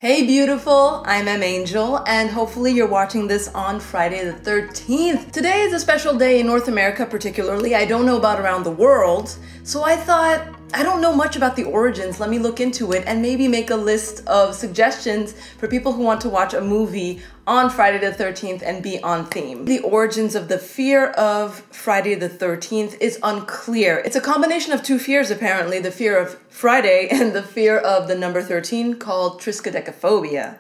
Hey beautiful, I'm Angel, and hopefully you're watching this on Friday the 13th. Today is a special day in North America particularly. I don't know about around the world, so I thought, I don't know much about the origins, let me look into it and maybe make a list of suggestions for people who want to watch a movie on Friday the 13th and be on theme. The origins of the fear of Friday the 13th is unclear. It's a combination of two fears apparently, the fear of Friday and the fear of the number 13 called triskaidekaphobia.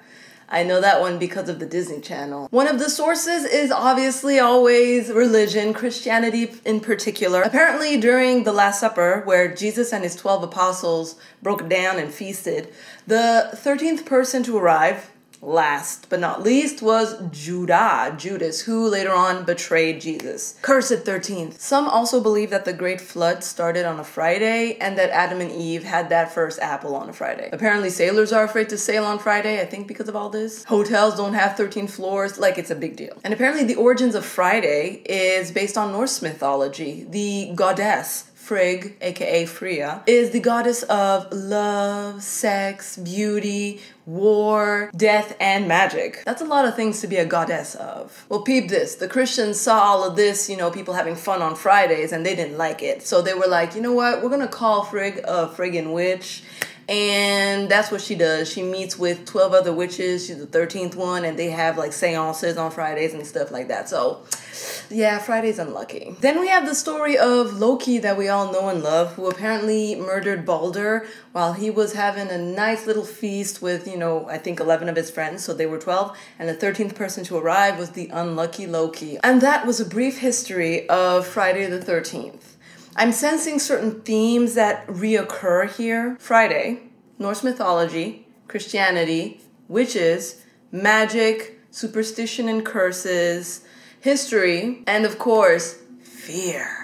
I know that one because of the Disney Channel. One of the sources is obviously always religion, Christianity in particular. Apparently during the Last Supper, where Jesus and his 12 apostles broke down and feasted, the 13th person to arrive, last but not least, was Judas, who later on betrayed Jesus. Cursed 13th. Some also believe that the Great Flood started on a Friday and that Adam and Eve had that first apple on a Friday. Apparently sailors are afraid to sail on Friday, I think because of all this. Hotels don't have 13 floors, like it's a big deal. And apparently the origins of Friday is based on Norse mythology. The goddess Frigg, aka Freya, is the goddess of love, sex, beauty, war, death, and magic. That's a lot of things to be a goddess of. Well, peep this. The Christians saw all of this, people having fun on Fridays, and they didn't like it. So they were like, you know what? We're gonna call Frigg a friggin' witch. And that's what she does. She meets with 12 other witches. She's the 13th one, and they have like seances on Fridays and stuff like that. So yeah, Friday's unlucky. Then we have the story of Loki that we all know and love, who apparently murdered Balder while he was having a nice little feast with, I think 11 of his friends, so they were 12, and the 13th person to arrive was the unlucky Loki. And that was a brief history of Friday the 13th. I'm sensing certain themes that reoccur here. Friday, Norse mythology, Christianity, witches, magic, superstition and curses, history, and of course, fear.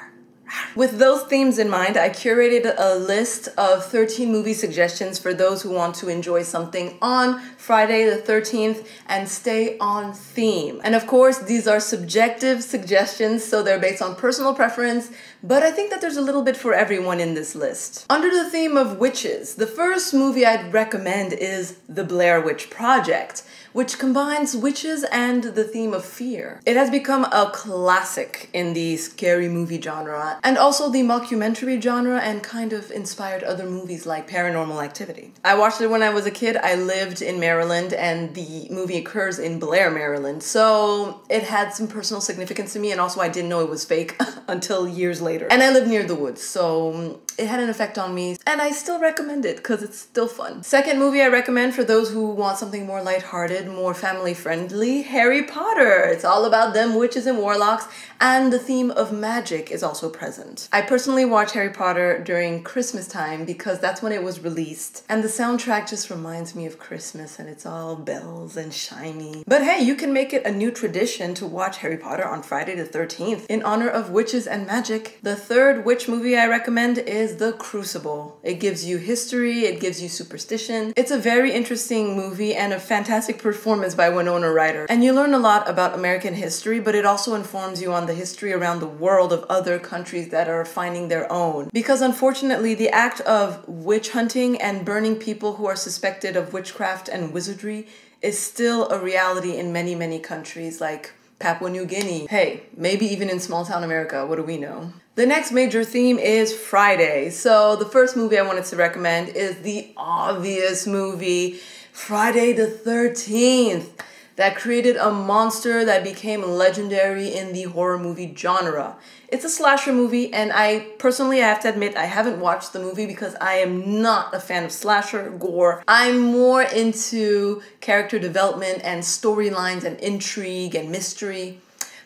With those themes in mind, I curated a list of 13 movie suggestions for those who want to enjoy something on Friday the 13th and stay on theme. And of course, these are subjective suggestions, so they're based on personal preference, but I think that there's a little bit for everyone in this list. Under the theme of witches, the first movie I'd recommend is The Blair Witch Project, which combines witches and the theme of fear. It has become a classic in the scary movie genre, and also the mockumentary genre, and kind of inspired other movies like Paranormal Activity. I watched it when I was a kid. I lived in Maryland, and the movie occurs in Blair, Maryland, so it had some personal significance to me, and also I didn't know it was fake until years later. And I live near the woods, so it had an effect on me, and I still recommend it because it's still fun. Second movie I recommend for those who want something more lighthearted, more family friendly, Harry Potter. It's all about them witches and warlocks, and the theme of magic is also present. I personally watch Harry Potter during Christmas time because that's when it was released, and the soundtrack just reminds me of Christmas, and it's all bells and shiny. But hey, you can make it a new tradition to watch Harry Potter on Friday the 13th in honor of witches and magic. The third witch movie I recommend is The Crucible. It gives you history, it gives you superstition. It's a very interesting movie and a fantastic performance by Winona Ryder. And you learn a lot about American history, but it also informs you on the history around the world of other countries that are finding their own. Because unfortunately, the act of witch hunting and burning people who are suspected of witchcraft and wizardry is still a reality in many, many countries like Papua New Guinea. Hey, maybe even in small town America, what do we know? The next major theme is Friday. So the first movie I wanted to recommend is the obvious movie, Friday the 13th, that created a monster that became legendary in the horror movie genre. It's a slasher movie, and I have to admit, I haven't watched the movie because I am not a fan of slasher gore. I'm more into character development and storylines and intrigue and mystery.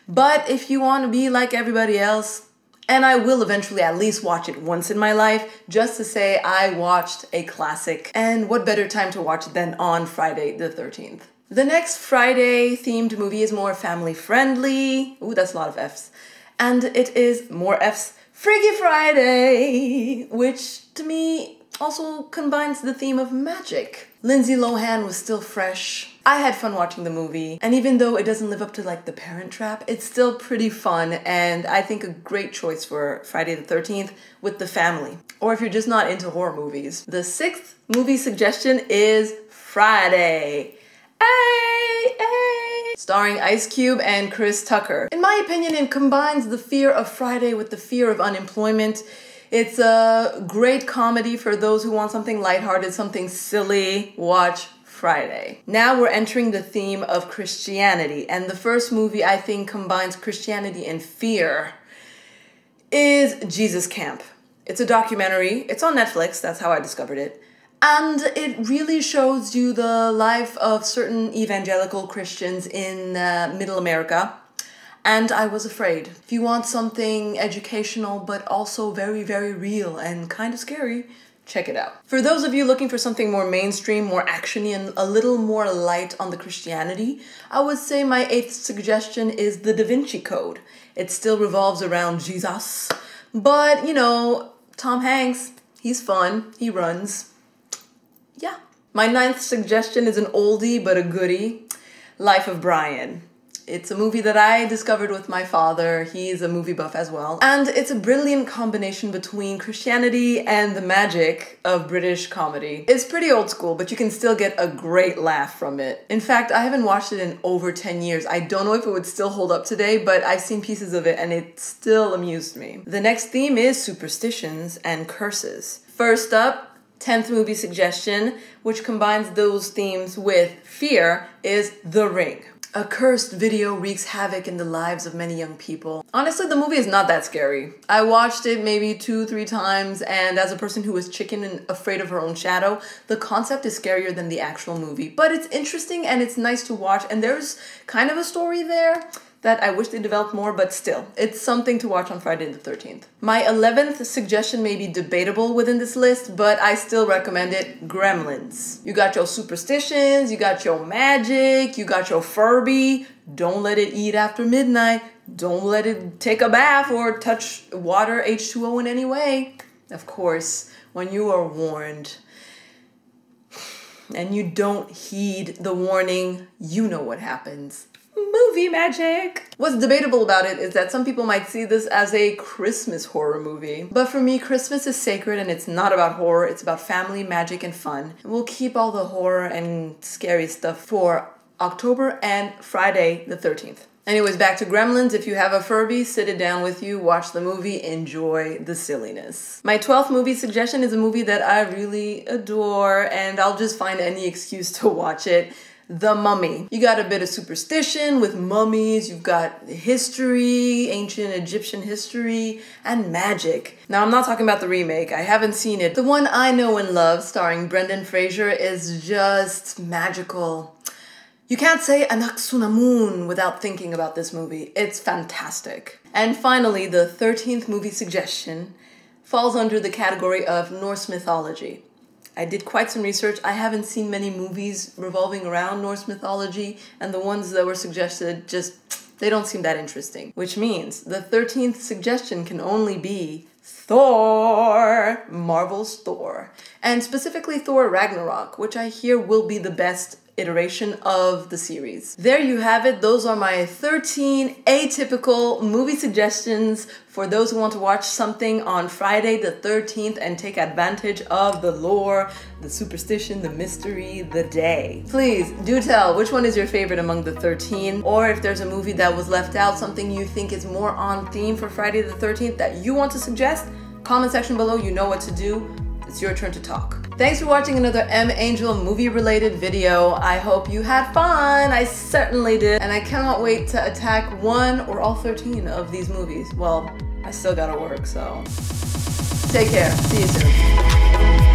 But if you want to be like everybody else, and I will eventually at least watch it once in my life, just to say I watched a classic. And what better time to watch it than on Friday the 13th? The next Friday themed movie is more family friendly. Ooh, that's a lot of F's. And it is more F's, Freaky Friday, which to me also combines the theme of magic. Lindsay Lohan was still fresh. I had fun watching the movie, and even though it doesn't live up to like The Parent Trap, it's still pretty fun, and I think a great choice for Friday the 13th with the family, or if you're just not into horror movies. The sixth movie suggestion is Friday. Ay, ay. Starring Ice Cube and Chris Tucker. In my opinion, it combines the fear of Friday with the fear of unemployment. It's a great comedy for those who want something lighthearted, something silly. Watch Friday. Now we're entering the theme of Christianity, and the first movie I think combines Christianity and fear is Jesus Camp. It's a documentary. It's on Netflix. That's how I discovered it. And it really shows you the life of certain evangelical Christians in Middle America. And I was afraid. If you want something educational, but also very, very real and kind of scary, check it out. For those of you looking for something more mainstream, more actiony, and a little more light on the Christianity, I would say my 8th suggestion is The Da Vinci Code. It still revolves around Jesus, but you know, Tom Hanks, he's fun, he runs. Yeah. My 9th suggestion is an oldie but a goodie, Life of Brian. It's a movie that I discovered with my father. He's a movie buff as well. And it's a brilliant combination between Christianity and the magic of British comedy. It's pretty old school, but you can still get a great laugh from it. In fact, I haven't watched it in over 10 years. I don't know if it would still hold up today, but I've seen pieces of it and it still amused me. The next theme is superstitions and curses. First up, 10th movie suggestion, which combines those themes with fear, is The Ring. A cursed video wreaks havoc in the lives of many young people. Honestly, the movie is not that scary. I watched it maybe 2-3 times, and as a person who is chicken and afraid of her own shadow, the concept is scarier than the actual movie. But it's interesting and it's nice to watch, and there's kind of a story there that I wish they developed more, but still, it's something to watch on Friday the 13th. My 11th suggestion may be debatable within this list, but I still recommend it, Gremlins. You got your superstitions, you got your magic, you got your Furby. Don't let it eat after midnight. Don't let it take a bath or touch water, H2O in any way. Of course, when you are warned and you don't heed the warning, you know what happens. Movie magic. What's debatable about it is that some people might see this as a Christmas horror movie. But for me, Christmas is sacred and it's not about horror, it's about family, magic, and fun. And we'll keep all the horror and scary stuff for October and Friday the 13th. Anyways, back to Gremlins. If you have a Furby, sit it down with you, watch the movie, enjoy the silliness. My 12th movie suggestion is a movie that I really adore, and I'll just find any excuse to watch it. The Mummy. You got a bit of superstition with mummies, you've got history, ancient Egyptian history, and magic. Now, I'm not talking about the remake, I haven't seen it. The one I know and love, starring Brendan Fraser, is just magical. You can't say Anaksunamun without thinking about this movie. It's fantastic. And finally, the 13th movie suggestion falls under the category of Norse mythology. I did quite some research. I haven't seen many movies revolving around Norse mythology, and the ones that were suggested they don't seem that interesting. Which means the 13th suggestion can only be Thor, Marvel's Thor. And specifically Thor Ragnarok, which I hear will be the best iteration of the series. There you have it. Those are my 13 atypical movie suggestions for those who want to watch something on Friday the 13th and take advantage of the lore, the superstition, the mystery, the day. Please do tell which one is your favorite among the 13, or if there's a movie that was left out, something you think is more on theme for Friday the 13th that you want to suggest. Comment section below, you know what to do. It's your turn to talk. Thanks for watching another M Angel movie related video. I hope you had fun. I certainly did. And I cannot wait to attack one or all 13 of these movies. Well, I still gotta work, so take care. See you soon.